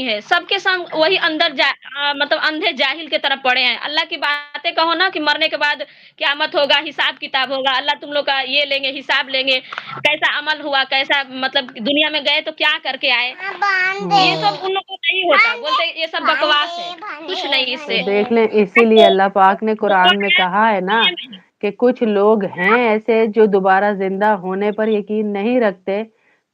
है, सबके संग वही अंदर मतलब अंधे जाहिल की तरह पड़े हैं। अल्लाह की बातें कहो ना कि मरने के बाद क़यामत होगा, हिसाब-किताब होगा, अल्लाह तुम लोग का ये लेंगे, हिसाब लेंगे, कैसा अमल हुआ, कैसा मतलब दुनिया में गए तो क्या करके आए। ये सब हुँ। उन लोगों को नहीं होता, बोलते हैं ये सब बकवास है, कुछ नहीं तो इससे। देख लें इसीलिए अल्लाह पाक ने दुआ कुरान में है, कहा है ना ये नहीं। कि कुछ लोग हैं ऐसे जो दोबारा ज़िंदा होने पर यकीन नहीं रखते,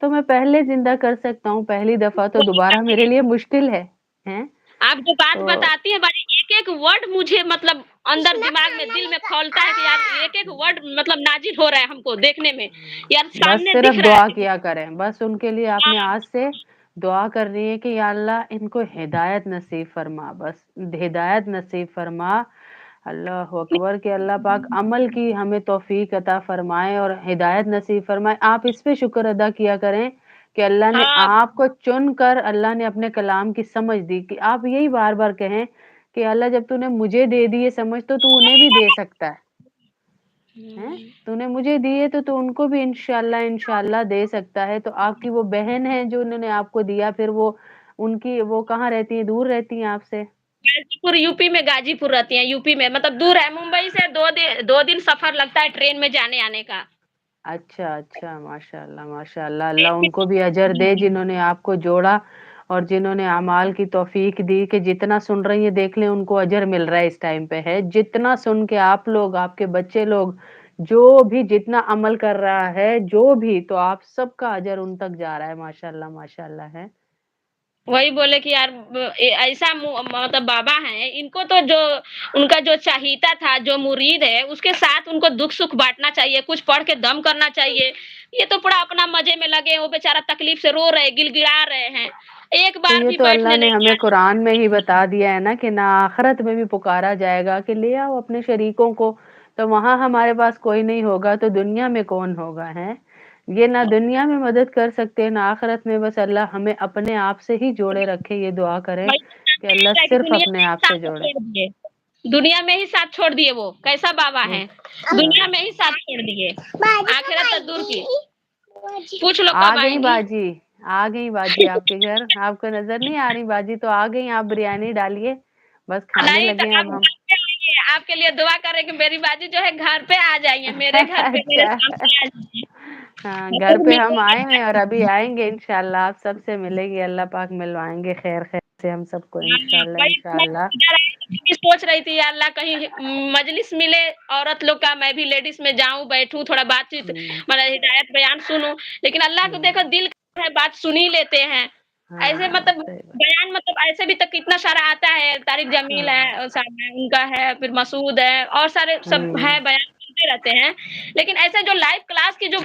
तो मैं पहले ज़िंदा कर सकता हूँ, पहली दफ़ा तो वही दोबारा बात मेरे है। लिए मुश्किल है। हैं? आप जो बात तो बताती हैं बड़ी एक-एक वर्ड मुझे मतलब अंदर दिमाग में, दिल में खौलता है कि यार एक-एक वर्ड मतलब नाज़िल हो रहा है हमको देखने में। यार बस सामने सिर्फ दिख रहा दुआ है कि किया करें, बस उनके लिए आपने हाँ, आज से दुआ करनी है कि या अल्लाह इनको हिदायत नसीब फरमा, बस हिदायत नसीब फरमा। अल्लाह अकबर कि अल्लाह पाक अमल की हमें तौफीक अता फरमाए और हिदायत नसीब फरमाए। आप इस पे शुक्र अदा किया करें कि अल्लाह ने हाँ, आपको चुनकर अल्लाह ने अपने कलाम की समझ दी कि आप यही बार-बार कहें कि अल्लाह जब तूने मुझे दे दी ये समझ तो तू उन्हें भी दे सकता है। हैं? तूने मुझे दी है तो तू उनको भी इंशाअल्लाह दे सकता है। तो आपकी वो बहन है जो उन्होंने आपको दिया फिर वो कहाँ रहती हैं? दूर रहती हैं आपसे? गाज़ीपुर यूपी में, गाज़ीपुर रहती हैं यूपी में, मतलब दूर है, मुंबई से 2 दिन सफ़र लगता है ट्रेन में जाने-आने का। अच्छा, अच्छा, माशाअल्लाह, माशाअल्लाह, अल्लाह उनको भी अजर दे जिन्होंने आपको जोड़ा और जिन्होंने अमाल की तौफ़ीक दी कि जितना सुन रही हैं देख लें उनको अजर मिल रहा है इस टाइम पे है। जितना सुन के आप लोग, आपके बच्चे लोग, जो भी जितना अमल कर रहा है, जो भी तो आप सबका अजर उन तक जा रहा है माशाअल्लाह, माशाअल्लाह है। वही बोले कि यार ऐसा मतलब बाबा हैं, इनको तो जो उनका जो चहीता था, जो मुरीद है, उसके साथ उनको दुख-सुख बाँटना चाहिए, कुछ पढ़ के दम करना चाहिए। ये तो पूरा अपना मज़े में लगे हैं, वो बेचारा तकलीफ से रो रहे, गिड़गिड़ा रहे हैं। एक तो बार ये भी तो अल्लाह बैठने ने नहीं हमें दिया। कुरान में ही बता दिया है ना कि ना आखिरत में भी पुकारा जाएगा कि ले आओ अपने शरीकों को, तो वहाँ हमारे पास कोई नहीं होगा तो दुनिया में कौन होगा, हैं? ये ना दुनिया में मदद कर सकते हैं, ना आखिरत में बस अल्लाह हमें अपने आप से ही जोड़े रखे, ये दुआ करें वही तो कि अल्लाह सामने है कि सिर्फ दुनिया अपने में ही आप से साथ जोड़े। छोड़ दिए। दुनिया में ही साथ छोड़ दिए वो, कैसा बाबा हाँ, हैं। दुनिया हाँ। में ही साथ छोड़ दिए, आखिरत तो दूर की। पूछ लो आ कब गई आएँगी? बाजी, आ गई बाजी आपके घर, आपको नज़र नहीं आ रही बाजी तो आ गई, आप बिरयानी डालिए, बस खाने नहीं तो लगे आप अब हम। घर पे आइए, आपके लिए दुआ करें कि मेरी बाजी जो है घर पे आ जाइए, मेरे घर पे, मेरे अच्छा। सामने आ जाइए। हाँ, हम घर लोग पे हम मिलेंगे आए हैं और अभी आएँगे इंशाअल्लाह आप सबसे मिलेंगे, अल्लाह पाक मिलवाएँगे खैर-खैर से हम सबको हाँ, इंशाअल्लाह, वही मैं इंशाअल्लाह। इधर आई तो मैं भी सोच रही थी या अल्लाह कहीं मजलिस मिले औरत लोग का, मैं भी लेडीज़ में जाऊँ, बैठूँ, थोड़ा बातचीत हुँ, मतलब हिदायत बयान सुनूँ। लेकिन अल्लाह को देखो हुँ। दिल का है, बात सुन ही लेते हैं। ऐसे हाँ, मतलब सही बात। बयान मतलब ऐसे भी तो कितना सारा आता है, तारिक जमील है हाँ। साहब है, उनका है, फिर मसूद है और सारे सब हुँ। है, बयान सुनते रहते हैं। लेकिन ऐसे जो लाइव क्लास की जो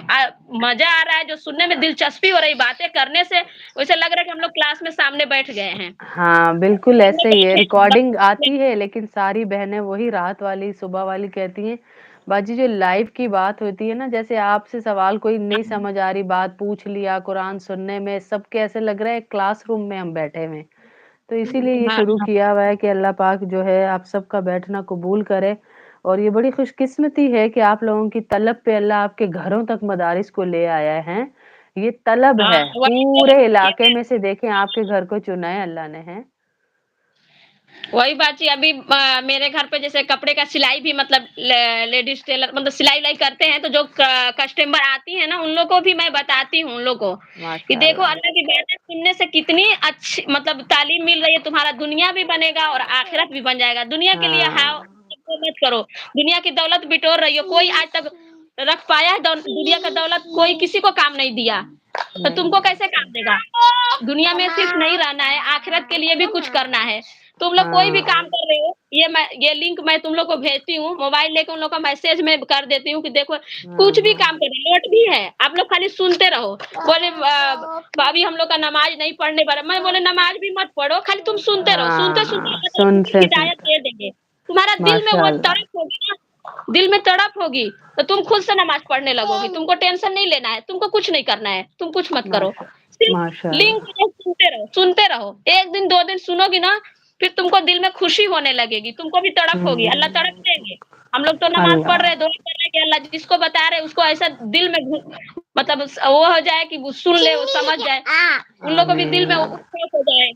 मज़ा आ रहा है, जो सुनने में दिलचस्पी हो रही बातें करने से, वैसे लग रहा है कि हम लोग क्लास में सामने बैठ गए हैं। हाँ, बिल्कुल सामने ऐसे ही है। बैठे हैं, रिकॉर्डिंग बस आती है लेकिन सारी बहनें वही रात वाली, सुबह वाली कहती हैं, बाजी जो लाइव की बात होती है ना, जैसे आपसे सवाल कोई नहीं समझ आ रही, बात पूछ लिया, कुरान सुनने में सबके ऐसे लग रहा है क्लासरूम में हम बैठे हुए हैं। तो इसीलिए ये हाँ, शुरू हाँ। किया हुआ है कि अल्लाह पाक जो है आप सबका बैठना कबूल करे और ये बड़ी खुशकिस्मती है कि आप लोगों की तलब पे अल्लाह आपके घरों तक मदारिस को ले आया है। ये तलब हाँ, है, वही तो पूरे ये इलाके में से देखें आपके घर को चुना है अल्लाह ने, हैं? वही बात जी अभी मेरे घर पे जैसे कपड़े का सिलाई भी मतलब लेडीज टेलर मतलब सिलाई-विलाई करते हैं तो जो कस्टमर आती है ना उन लोग को भी मैं बताती हूँ उन लोग को कि देखो माशाअल्लाह। अल्लाह की बातें सुनने से कितनी अच्छी मतलब तालीम मिल रही है तुम्हारा दुनिया भी बनेगा और आखिरत भी बन जाएगा। दुनिया के लिए हाव हाँ। मत करो। दुनिया की दौलत बिटोर रही हो कोई आज तक रख पाया है दुनिया का दौलत कोई किसी को काम नहीं दिया। तो नहीं तुमको दिया, कैसे सही। काम देगा? दुनिया में सिर्फ नहीं रहना है, आखिरत के लिए भी कुछ करना है। तुम लोग कोई भी काम हाँ, कर रहे हो, ये लिंक मैं तुम लोग को भेजती हूँ, मोबाइल लेके उन लोग का मैसेज में कर देती हूँ कि देखो हाँ, कुछ भी काम हाँ। कर रहे हो, नोट भी है, आप लोग खाली सुनते रहो। बोले भाभी हम लोग का नमाज़ नहीं पढ़ने पर मैं बोले नमाज़ भी मत पढ़ो, खाली तुम सुनते रहो, सुनते-सुनते हाँ, अल्लाह ताला सुन तुमको से हिदायत सुनता। दे देंगे। तुम्हारा दिल में वो माशाअल्लाह, तड़प होगी ना, दिल में तड़प होगी, तो तुम खुद से नमाज़ पढ़ने लगोगी, तुमको टेंशन नहीं लेना है, तुमको कुछ नहीं करना है, तुम कुछ मत करो। माशा सिर्फ लिंक माशाअल्लाह, को सुनते रहो। 1 दिन 2 दिन सुनोगी ना, फिर तुमको दिल में खुशी होने लगेगी, तुमको भी तड़प होगी, अल्लाह तड़प हुँ, देंगे। हम लोग तो नमाज़ पढ़ रहे अल्लाह, हैं, दुआ कर रहे हैं कि अल्लाह जिसको बता रहे हैं उसको ऐसा दिल में मतलब वो हो जाए कि वो सुन ले, वो समझ जाए। उन लोगों को भी दिल में आमीन। उपलब्ध हो जाए।